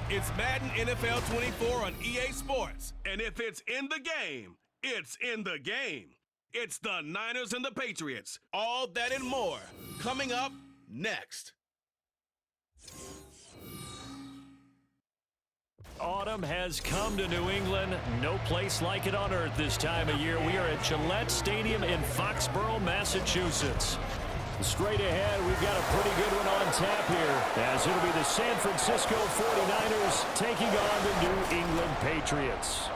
It's Madden NFL 24 on EA Sports. And if it's in the game, it's in the game. It's the Niners and the Patriots. All that and more coming up next. Autumn has come to New England. No place like it on earth this time of year. We are at Gillette Stadium in Foxborough, Massachusetts. Straight ahead, we've got a pretty good one on tap here, as it'll be the San Francisco 49ers taking on the New England Patriots.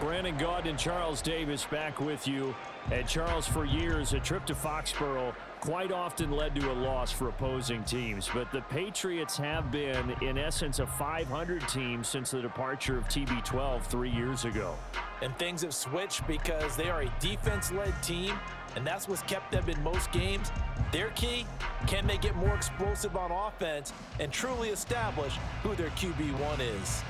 Brandon Gaudin and Charles Davis back with you. And Charles, for years, a trip to Foxborough quite often led to a loss for opposing teams. But the Patriots have been, in essence, a 500 team since the departure of TB12 3 years ago. And things have switched because they are a defense-led team, and that's what's kept them in most games. Their key, can they get more explosive on offense and truly establish who their QB1 is?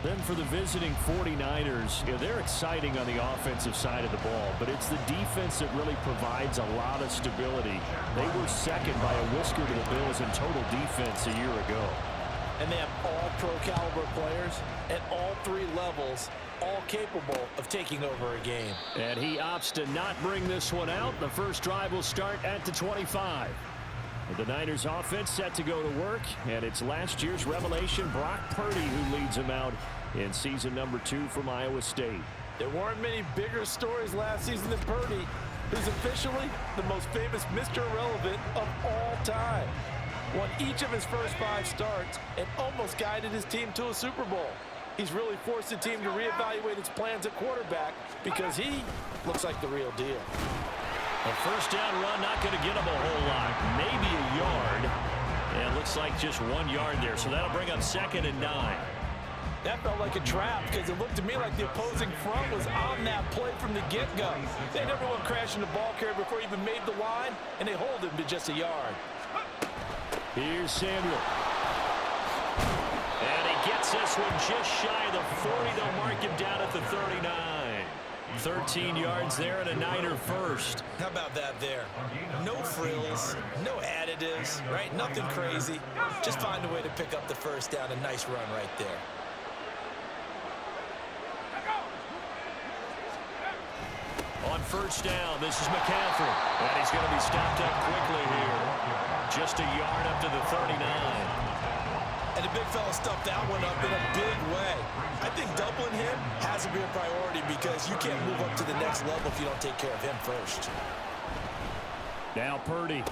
Then for the visiting 49ers, they're exciting on the offensive side of the ball, but it's the defense that really provides a lot of stability. They were second by a whisker to the Bills in total defense a year ago. And they have all pro-caliber players at all three levels, all capable of taking over a game. And he opts to not bring this one out. The first drive will start at the 25. The Niners offense set to go to work, and it's last year's revelation, Brock Purdy, who leads them out in season number 2 from Iowa State. There weren't many bigger stories last season than Purdy, who's officially the most famous Mr. Irrelevant of all time. Won each of his first 5 starts and almost guided his team to a Super Bowl. He's really forced the team to reevaluate its plans at quarterback because he looks like the real deal. A first down run, not going to get him a whole lot. Maybe a yard. And it looks like just 1 yard there. So that'll bring up 2nd and 9. That felt like a trap because it looked to me like the opposing front was on that play from the get-go. They had everyone crashing the ball carrier before he even made the line, and they hold him to just a yard. Here's Samuel. And he gets this one just shy of the 40. They'll mark him down at the 39. 13 yards there and a Niner first. How about that there? No frills, no additives, right? Nothing crazy. Just find a way to pick up the first down. A nice run right there. On first down, this is McCaffrey. And he's going to be stopped up quickly here. Just a yard up to the 39. And the big fella stuffed that one up in a big way. I think doubling him has to be a priority because you can't move up to the next level if you don't take care of him first. Now Purdy.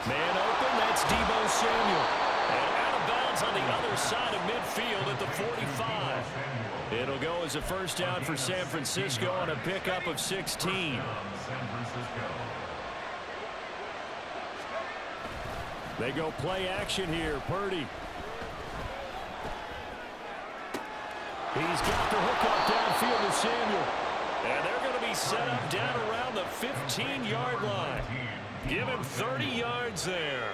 Man open, that's Deebo Samuel. And out of bounds on the other side of midfield at the 45. It'll go as a first down for San Francisco on a pickup of 16. They go play action here, Purdy. He's got the hook up downfield to Samuel. And they're going to be set up down around the 15-yard line. Give him 30 yards there.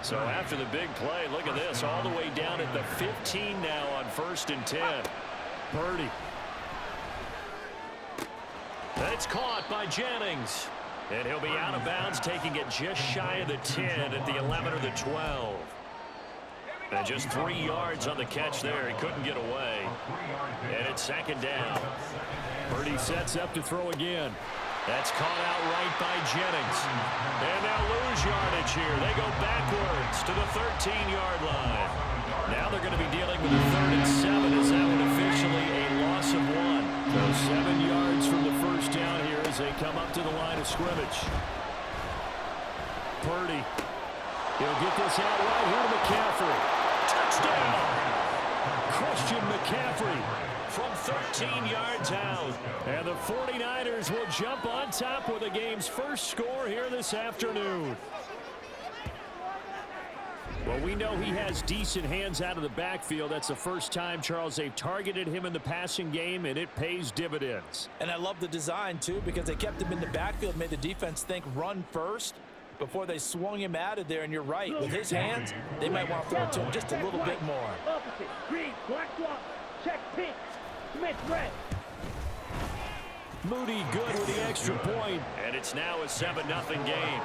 So after the big play, look at this, all the way down at the 15 now on 1st and 10. Purdy. That's caught by Jennings. And he'll be out of bounds, taking it just shy of the 10 at the 11 or the 12. And just 3 yards on the catch there. He couldn't get away. And it's 2nd down. Purdy sets up to throw again. That's caught out right by Jennings. And they'll lose yardage here. They go backwards to the 13-yard line. Now they're going to be dealing with a 3rd and 7. Is that one officially a loss of 1? So 7 yards from the first down here as they come up to the line of scrimmage. Purdy. He'll get this out right here to McCaffrey. Touchdown! Christian McCaffrey from 13 yards out. And the 49ers will jump on top with the game's first score here this afternoon. Well, we know he has decent hands out of the backfield. That's the first time, Charles, they've targeted him in the passing game, and it pays dividends. And I love the design, too, because they kept him in the backfield, made the defense think run first before they swung him out of there. And you're right, with his hands, they might want to throw it to him just a little bit more. Opposite, green, black block, check pink, Smith red. Moody good with the extra point, and it's now a 7-0 game.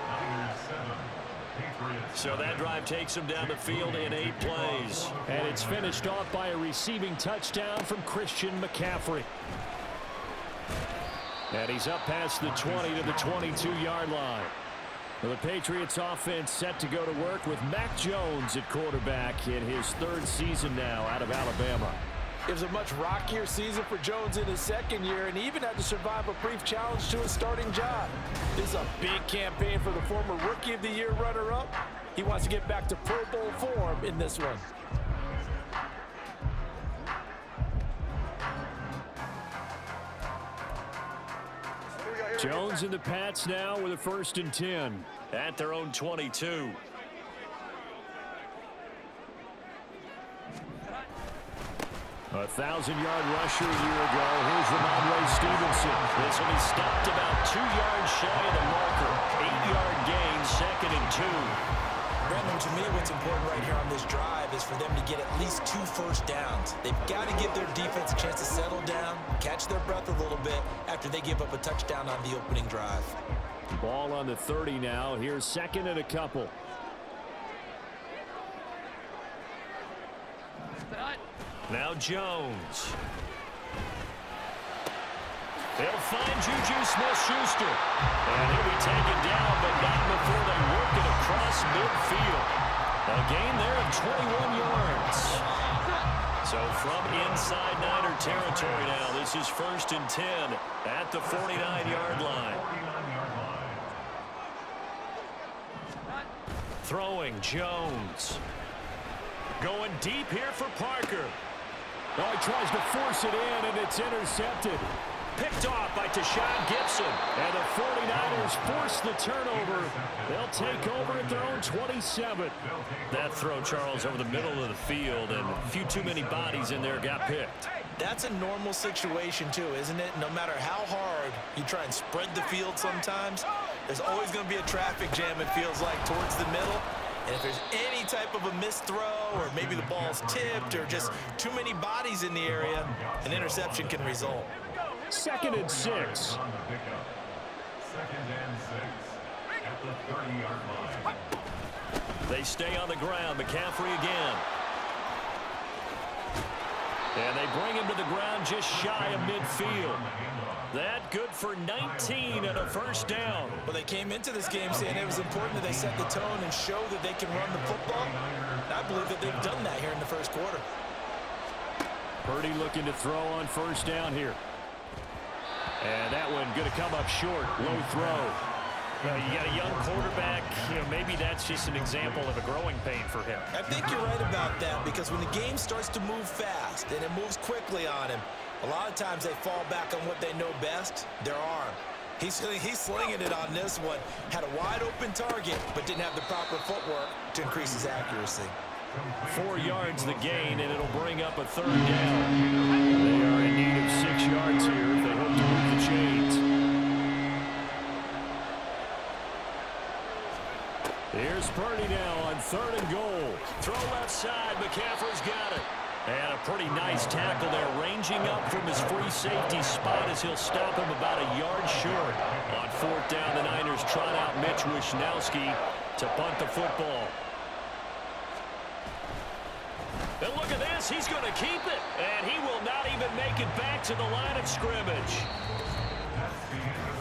So that drive takes him down the field in 8 plays. And it's finished off by a receiving touchdown from Christian McCaffrey. And he's up past the 20 to the 22-yard line. Well, the Patriots offense set to go to work with Mac Jones at quarterback in his 3rd season now out of Alabama. It was a much rockier season for Jones in his 2nd year, and he even had to survive a brief challenge to his starting job. This is a big campaign for the former Rookie of the Year runner-up. He wants to get back to Pro Bowl form in this one. Jones and the Pats now with a 1st and 10. At their own 22. A 1,000-yard rusher a year ago. Here's Ramondre Stevenson. This will be stopped about 2 yards shy of the marker. 8-yard gain, 2nd and 2. Brandon, to me, what's important right here on this drive is for them to get at least 2 first downs. They've got to give their defense a chance to settle down, catch their breath a little bit after they give up a touchdown on the opening drive. Ball on the 30 now. Here's 2nd and a couple. Now Jones. They'll find Juju Smith-Schuster. And he'll be taken down, but not before they work it across midfield. A gain there of 21 yards. So from inside Niner territory now, this is 1st and 10 at the 49-yard line. Throwing Jones. Going deep here for Parker. Oh, he tries to force it in, and it's intercepted. Picked off by Tashawn Gibson. And the 49ers force the turnover. They'll take over at their own 27. That throw, Charles, over the middle of the field, and a few too many bodies in there got picked. That's a normal situation, too, isn't it? No matter how hard you try and spread the field sometimes, there's always going to be a traffic jam, it feels like, towards the middle. And if there's any type of a missed throw, or maybe the ball's tipped, or just too many bodies in the area, an interception can result. 2nd and 6. 2nd and 6 at the 30-yard line. They stay on the ground. McCaffrey again. And they bring him to the ground just shy of midfield. That good for 19 and a 1st down. Well, they came into this game saying it was important that they set the tone and show that they can run the football. And I believe that they've done that here in the 1st quarter. Purdy looking to throw on 1st down here. And that one going to come up short. Low throw. Well, you got a young quarterback. Maybe that's just an example of a growing pain for him. I think you're right about that, because when the game starts to move fast and it moves quickly on him, a lot of times they fall back on what they know best, their arm. He's slinging it on this one. Had a wide open target, but didn't have the proper footwork to increase his accuracy. 4 yards the gain, and it'll bring up a 3rd down. They are in need of 6 yards here if they hope to move the chains. Here's Purdy now on 3rd and goal. Throw left side. McCaffrey's got it. And a pretty nice tackle there, ranging up from his free safety spot as he'll stop him about a yard short. On 4th down, the Niners trot out Mitch Wishnowsky to punt the football. And look at this, he's going to keep it. And he will not even make it back to the line of scrimmage.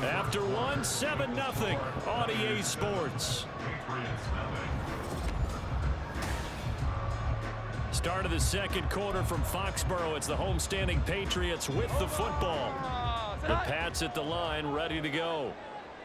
After one, 7-0 on EA Sports. Start of the 2nd quarter from Foxborough. It's the homestanding Patriots with the football. The Pats at the line, ready to go.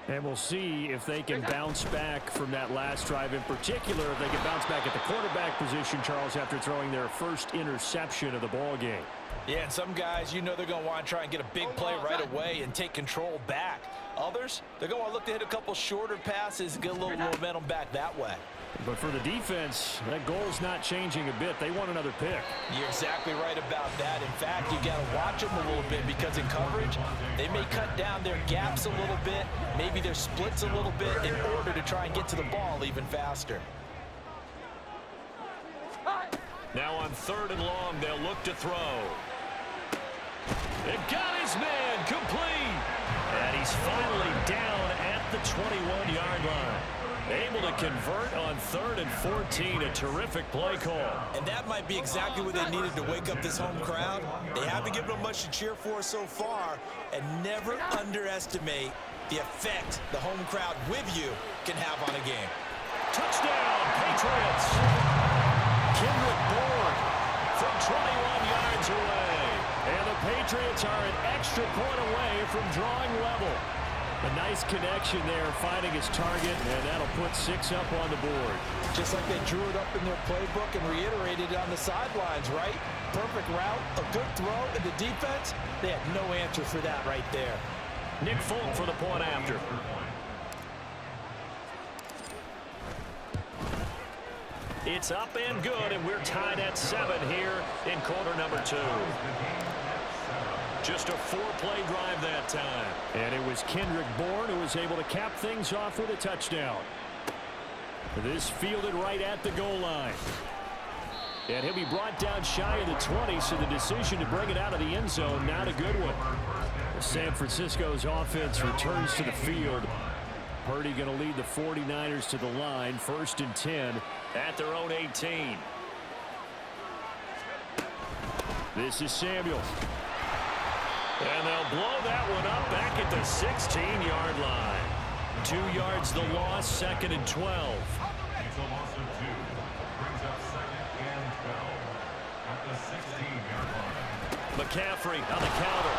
And we'll see if they can bounce back from that last drive. In particular, if they can bounce back at the quarterback position, Charles, after throwing their 1st interception of the ball game. Yeah, and some guys, they're going to want to try and get a big play right away and take control back. Others, they're going to look to hit a couple shorter passes and get a little momentum back that way. But for the defense, that goal's not changing a bit. They want another pick. You're exactly right about that. In fact, you got to watch them a little bit, because in coverage, they may cut down their gaps a little bit, maybe their splits a little bit, in order to try and get to the ball even faster. Now on 3rd and long, they'll look to throw. It got his man complete. And he's finally down at the 21-yard line. Able to convert on 3rd and 14, a terrific play call. And that might be exactly what they needed to wake up this home crowd. They haven't given them much to cheer for so far, and never underestimate the effect the home crowd with you can have on a game. Touchdown, Patriots! Kendrick Bourne from 21 yards away. And the Patriots are an extra point away from drawing level. A nice connection there, finding his target, and that'll put 6 up on the board. Just like they drew it up in their playbook and reiterated it on the sidelines, right? Perfect route, a good throw, and the defense, they had no answer for that right there. Nick Folk for the point after. It's up and good, and we're tied at 7 here in quarter number 2. Just a 4-play drive that time. And it was Kendrick Bourne who was able to cap things off with a touchdown. This fielded right at the goal line. And he'll be brought down shy of the 20, so the decision to bring it out of the end zone, not a good one. San Francisco's offense returns to the field. Purdy going to lead the 49ers to the line, 1st and 10 at their own 18. This is Samuel. And they'll blow that one up back at the 16-yard line. 2 yards the loss, 2nd and 12. It's a loss of 2. Brings up 2nd and 12 at the 16-yard line. McCaffrey on the counter.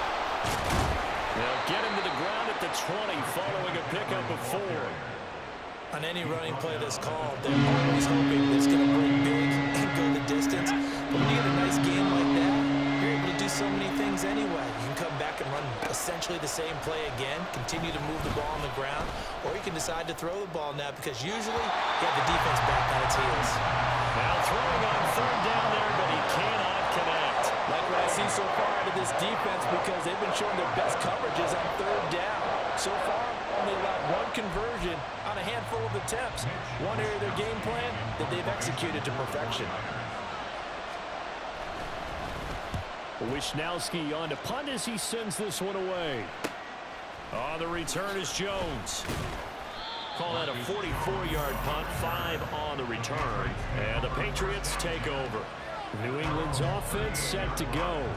They'll get him to the ground at the 20 following a pickup of 4. On any running play that's called, they're always hoping it's going to break big and go the distance. But when you get a nice game like that, you're able to do so many things anyway. You can come back and run essentially the same play again, continue to move the ball on the ground, or you can decide to throw the ball now because usually you have the defense back on its heels. Now throwing on 3rd down there, but he cannot connect. Like what I see so far out of this defense because they've been showing their best coverages on 3rd down. So far, only allowed 1 conversion on a handful of attempts. One area of their game plan that they've executed to perfection. Wisnowski on to punt as he sends this one away. On the return is Jones. Call that a 44-yard punt, 5 on the return. And the Patriots take over. New England's offense set to go.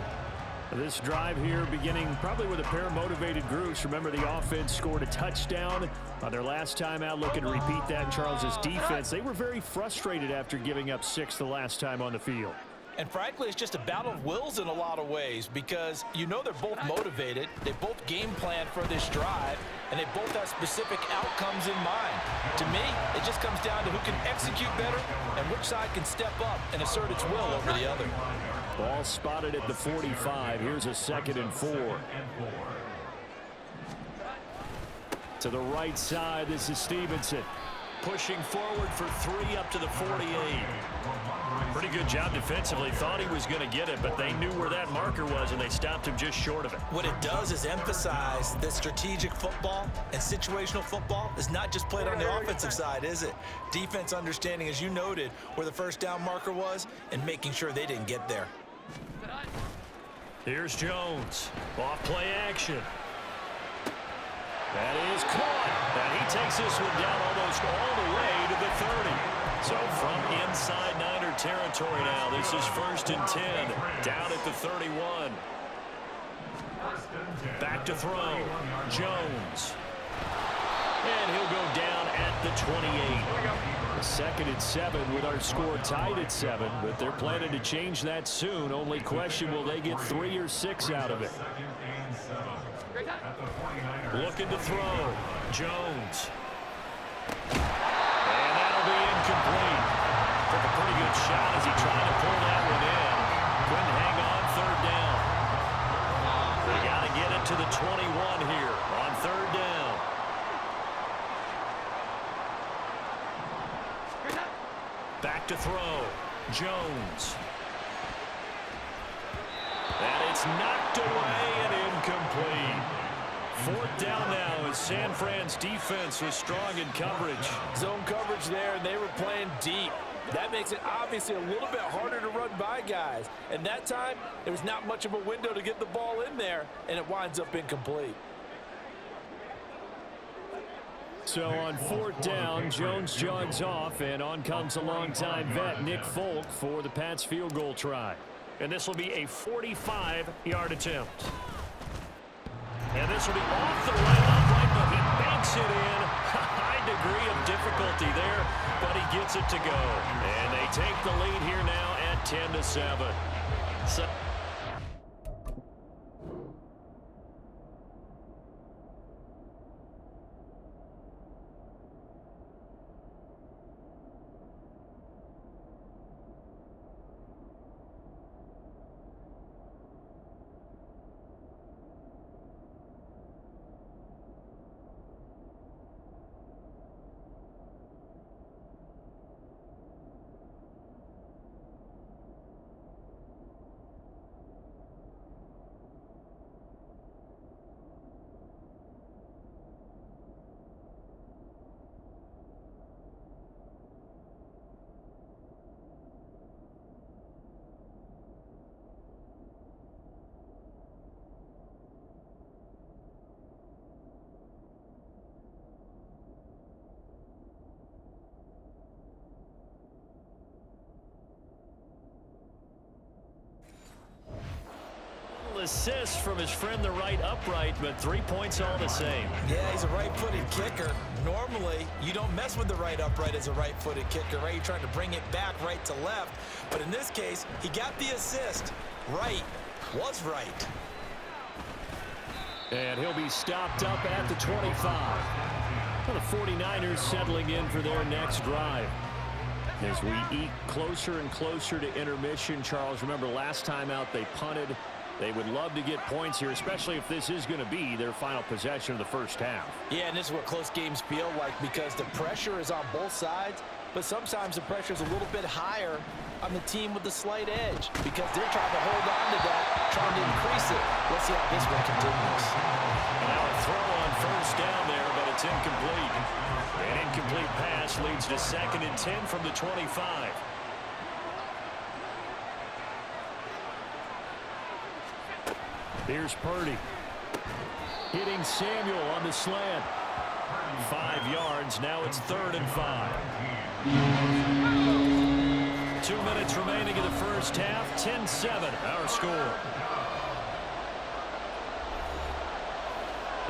This drive here beginning probably with a pair of motivated groups. Remember, the offense scored a touchdown on their last time out. Looking to repeat that. Charles's defense, they were very frustrated after giving up 6 the last time on the field. And frankly, it's just a battle of wills in a lot of ways because you know they're both motivated, they both game plan for this drive, and they both have specific outcomes in mind. To me, it just comes down to who can execute better and which side can step up and assert its will over the other. Ball spotted at the 45. Here's a 2nd and 4. To the right side, this is Stevenson. Pushing forward for 3 up to the 48. Pretty good job defensively. Thought he was going to get it, but they knew where that marker was, and they stopped him just short of it. What it does is emphasize that strategic football and situational football is not just played on the offensive side, is it? Defense understanding, as you noted, where the 1st down marker was and making sure they didn't get there. Here's Jones. Off play action. That is caught. And he takes this one down almost all the way to the 30. So from inside Niner territory now, this is 1st and 10. Down at the 31. Back to throw. Jones. And he'll go down at the 28. 2nd and 7 with our score tied at 7, but they're planning to change that soon. Only question, will they get 3 or 6 out of it? Looking to throw. Jones. And that'll be incomplete. Took a pretty good shot as he tried to pull that one in. Couldn't hang on 3rd down. They got to get it to the 21 here on 3rd down. Back to throw. Jones. And it's knocked away and incomplete. 4th down now as San Fran's defense was strong in coverage. Zone coverage there, and they were playing deep. That makes it obviously a little bit harder to run by guys. And that time, there was not much of a window to get the ball in there, and it winds up incomplete. So on 4th down, Jones jogs off, and on comes a longtime vet, Nick Folk, for the Pats field goal try. And this will be a 45-yard attempt. And this will be off the right upright, but he banks it in. High degree of difficulty there, but he gets it to go. And they take the lead here now at 10-7. So assist from his friend the right upright, but 3 points all the same. Yeah, he's a right-footed kicker. Normally, you don't mess with the right upright as a right-footed kicker, right? You're trying to bring it back right to left. But in this case, he got the assist. Right was right. And he'll be stopped up at the 25. Well, the 49ers settling in for their next drive. As we eat closer and closer to intermission, Charles, remember last time out they punted. They would love to get points here, especially if this is going to be their final possession of the first half. Yeah, and this is what close games feel like because the pressure is on both sides, but sometimes the pressure is a little bit higher on the team with the slight edge because they're trying to hold on to that, trying to increase it. Let's see how this one continues. Now a throw on first down there, but it's incomplete. An incomplete pass leads to 2nd and 10 from the 25. Here's Purdy. Hitting Samuel on the slant. 5 yards. Now it's 3rd and 5. 2 minutes remaining in the first half. 10-7 our score.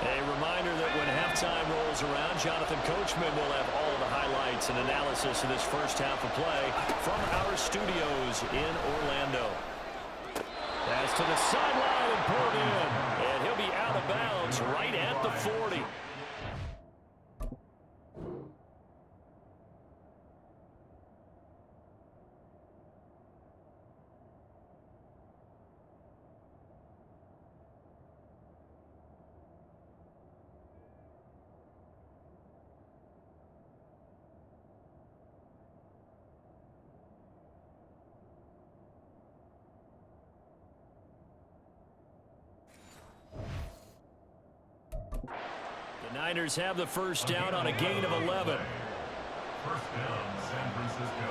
A reminder that when halftime rolls around, Jonathan Coachman will have all the highlights and analysis of this first half of play from our studios in Orlando. Pass to the sideline and pulled in. And he'll be out of bounds right at the 40. The Niners have the first down on a gain of 11. First down, San Francisco.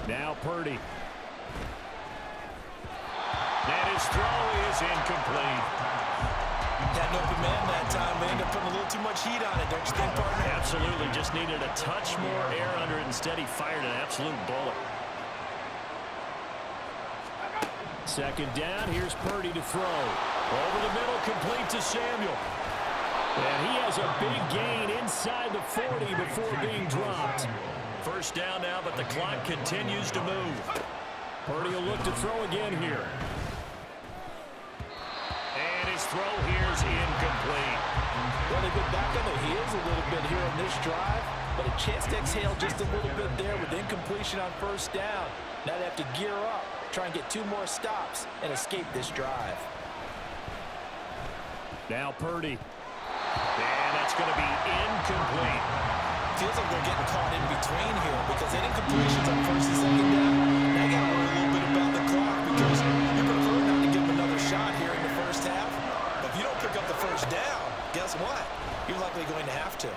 Now Purdy. And his throw is incomplete. Had an open man that time, but ended up putting a little too much heat on it, don't you think, partner? Absolutely. Just needed a touch more air under it. Instead, he fired an absolute bullet. 2nd down. Here's Purdy to throw. Over the middle, complete to Samuel. And he has a big gain inside the 40 before being dropped. First down now, but the clock continues to move. Purdy will look to throw again here. And his throw here is incomplete. Well, they've been back on their heels a little bit here on this drive, but a chance to exhale just a little bit there with incompletion on first down. Now they have to gear up, try and get 2 more stops, and escape this drive. Now Purdy. And that's going to be incomplete. Feels like they're getting caught in between here because they didn't completions on first and second down. Now you got to worry a little bit about the clock because you prefer not to give them another shot here in the first half. But if you don't pick up the first down, guess what? You're likely going to have to.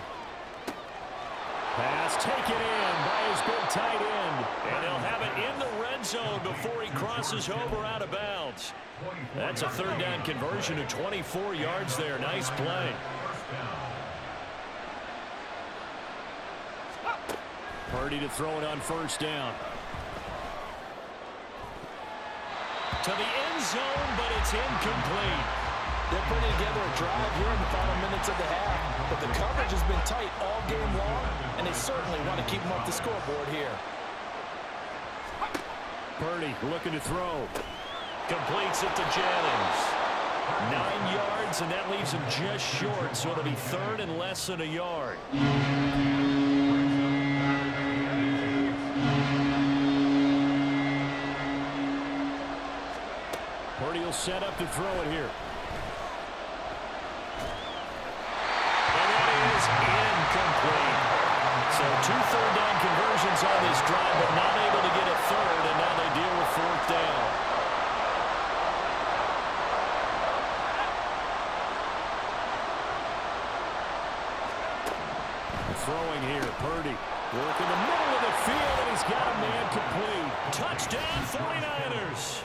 Pass taken in by his big tight end. And they'll have it in the red zone before he crosses over out of bounds. That's a third down conversion of 24 yards there. Nice play. Purdy to throw it on first down. To the end zone, but it's incomplete. They're putting together a drive here in the final minutes of the half, but the coverage has been tight all game long, and they certainly want to keep them off the scoreboard here. Purdy looking to throw. Completes it to Jennings. 9 yards, and that leaves him just short, so it'll be third and less than a yard. Purdy will set up to throw it here. And that is incomplete. So 2 third down conversions on this drive, but not able to get a third, and now they deal with fourth down. Throwing here, Purdy. Work in the middle of the field, and he's got a man complete. Touchdown, 49ers.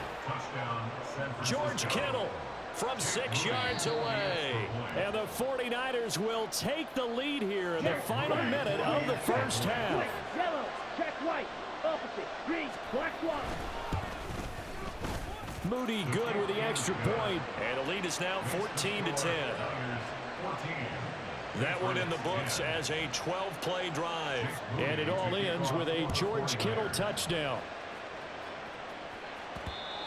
George Kittle from 6 yards away. And the 49ers will take the lead here in the final minute of the first half. Yellow, check white, opposite, green, black one. Moody good with the extra point. And the lead is now 14-10. That one in the books as a 12-play drive. And it all ends with a George Kittle touchdown.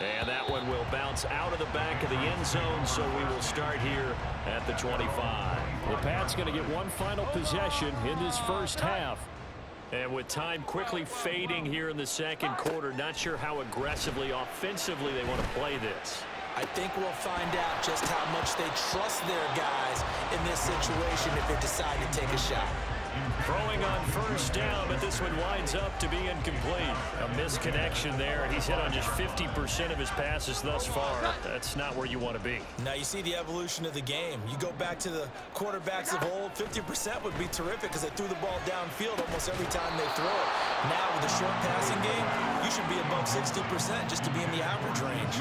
And that one will bounce out of the back of the end zone, so we will start here at the 25. The Pats going to get one final possession in this first half. And with time quickly fading here in the second quarter, not sure how aggressively, offensively they want to play this. I think we'll find out just how much they trust their guys in this situation if they decide to take a shot. Throwing on first down, but this one winds up to be incomplete. A misconnection there, and he's hit on just 50% of his passes thus far. That's not where you want to be. Now you see the evolution of the game. You go back to the quarterbacks of old, 50% would be terrific because they threw the ball downfield almost every time they throw it. Now with the short passing game, you should be above 60% just to be in the average range.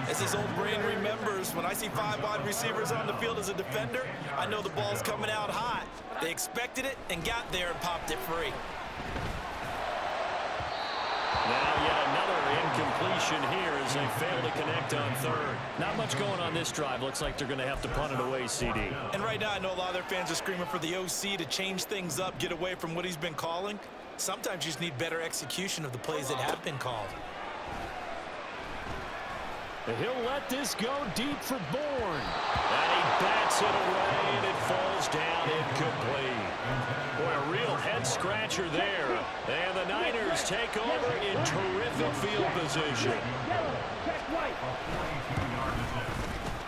As his old brain remembers, when I see 5 wide receivers on the field as a defender, I know the ball's coming out hot. They expected it and got there and popped it free. Now yet another incompletion here as they fail to connect on third. Not much going on this drive. Looks like they're going to have to punt it away, CD. And right now I know a lot of their fans are screaming for the OC to change things up, get away from what he's been calling. Sometimes you just need better execution of the plays that have been called. He'll let this go deep for Bourne. And he bats it away, and it falls down incomplete. Boy, a real head-scratcher there. And the Niners take over in terrific field position.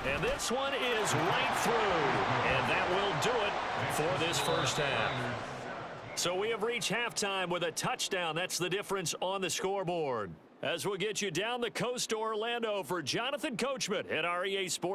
And this one is right through. And that will do it for this first half. So we have reached halftime with a touchdown. That's the difference on the scoreboard. As we'll get you down the coast to Orlando for Jonathan Coachman at REA Sports.